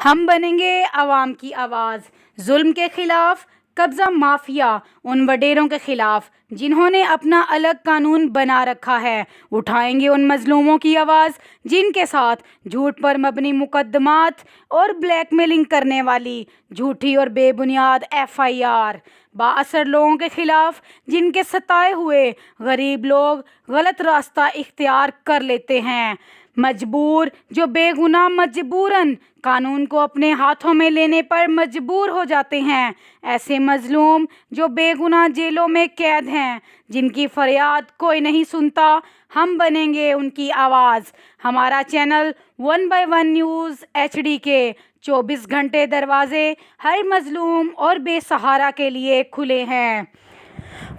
ہم بنیں گے عوام کی آواز، ظلم کے خلاف، قبضہ مافیا، ان وڈیروں کے خلاف جنہوں نے اپنا الگ قانون بنا رکھا ہے۔ اٹھائیں گے ان مظلوموں کی آواز جن کے ساتھ جھوٹ پر مبنی مقدمات اور بلیک میلنگ کرنے والی جھوٹی اور بے بنیاد FIR، بااثر لوگوں کے خلاف جن کے ستائے ہوئے غریب لوگ غلط راستہ اختیار کر لیتے ہیں، مجبور جو بے گناہ مجبوراً قانون کو اپنے ہاتھوں میں لینے پر مجبور ہو جاتے ہیں، ایسے مظلوم جو بے گناہ جیلوں میں قید ہیں، جن کی فریاد کوئی نہیں سنتا۔ ہم بنیں گے ان کی آواز۔ ہمارا چینل 1/1 نیوز HD کے 24 گھنٹے دروازے ہر مظلوم اور بے سہارا کے لیے کھلے ہیں۔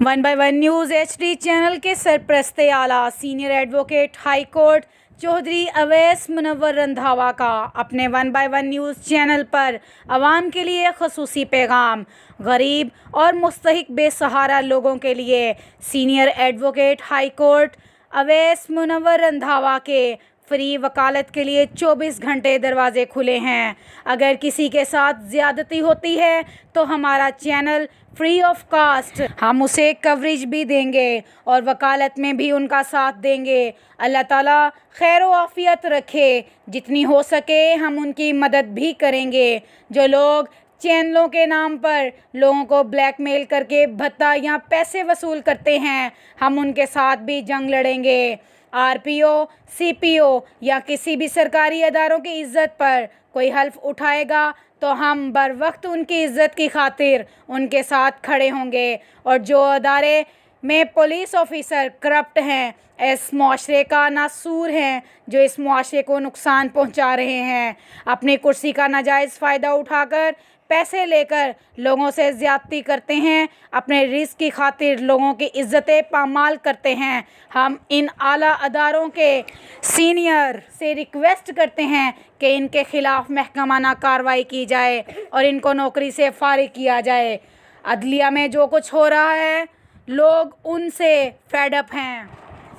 1/1 نیوز HD چینل کے سرپرست اعلیٰ senior advocate high court Chaudhry Awais Munawar Randhawa کا اپنے 1/1 نیوز چینل پر عوام کے لیے خصوصی پیغام۔ غریب اور مستحق بے سہارا لوگوں کے لیے senior advocate high court Awais Munawar Randhawa کے فری وکالت کے لیے 24 گھنٹے دروازے کھلے ہیں۔ اگر کسی کے ساتھ زیادتی ہوتی ہے تو ہمارا چینل فری آف کاسٹ، ہم اسے کوریج بھی دیں گے اور وکالت میں بھی ان کا ساتھ دیں گے۔ اللہ تعالیٰ خیر و عافیت رکھے، جتنی ہو سکے ہم ان کی مدد بھی کریں گے۔ جو لوگ چینلوں کے نام پر لوگوں کو بلیک میل کر کے بھتہ یا پیسے وصول کرتے ہیں، ہم ان کے ساتھ بھی جنگ لڑیں گے۔ RPO، CPO یا کسی بھی سرکاری اداروں کی عزت پر کوئی حلف اٹھائے گا تو ہم بر وقت ان کی عزت کی خاطر ان کے ساتھ کھڑے ہوں گے، اور جو ادارے میں پولیس آفیسر کرپٹ ہیں، اس معاشرے کا ناسور ہیں، جو اس معاشرے کو نقصان پہنچا رہے ہیں، اپنی کرسی کا ناجائز فائدہ اٹھا کر پیسے لے کر لوگوں سے زیادتی کرتے ہیں، اپنے رزق کی خاطر لوگوں کی عزتیں پامال کرتے ہیں، ہم ان اعلیٰ اداروں کے سینئر سے ریکویسٹ کرتے ہیں کہ ان کے خلاف محکمانہ کارروائی کی جائے اور ان کو نوکری سے فارغ کیا جائے۔ عدلیہ میں جو کچھ ہو رہا ہے، لوگ ان سے فیڈ اپ ہیں،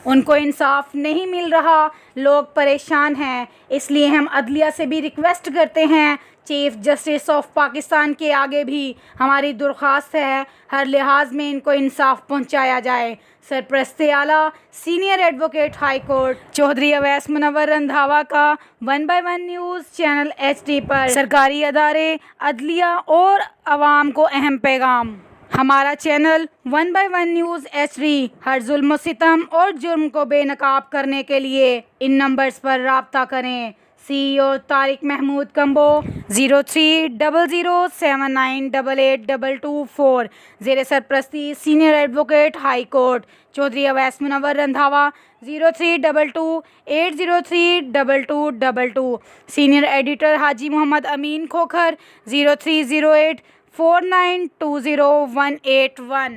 ان کو انصاف نہیں مل رہا، لوگ پریشان ہیں۔ اس لیے ہم عدلیہ سے بھی ریکویسٹ کرتے ہیں، چیف جسٹس آف پاکستان کے آگے بھی ہماری درخواست ہے، ہر لحاظ میں ان کو انصاف پہنچایا جائے۔ سرپرست اعلیٰ senior advocate high court Chaudhry Awais Munawar Randhawa کا 1/1 نیوز چینل HD پر سرکاری ادارے، عدلیہ اور عوام کو اہم پیغام۔ ہمارا چینل 1/1 نیوز HD ہر ظلم و ستم اور جرم کو بے نقاب کرنے کے لیے ان نمبرز پر رابطہ کریں۔ CEO طارق محمود کمبو 030079882224، زیر سرپرستی senior advocate high court Chaudhry Awais Munawar Randhawa 0322803222، senior editor Haji Muhammad امین کھوکھر 0308492081۔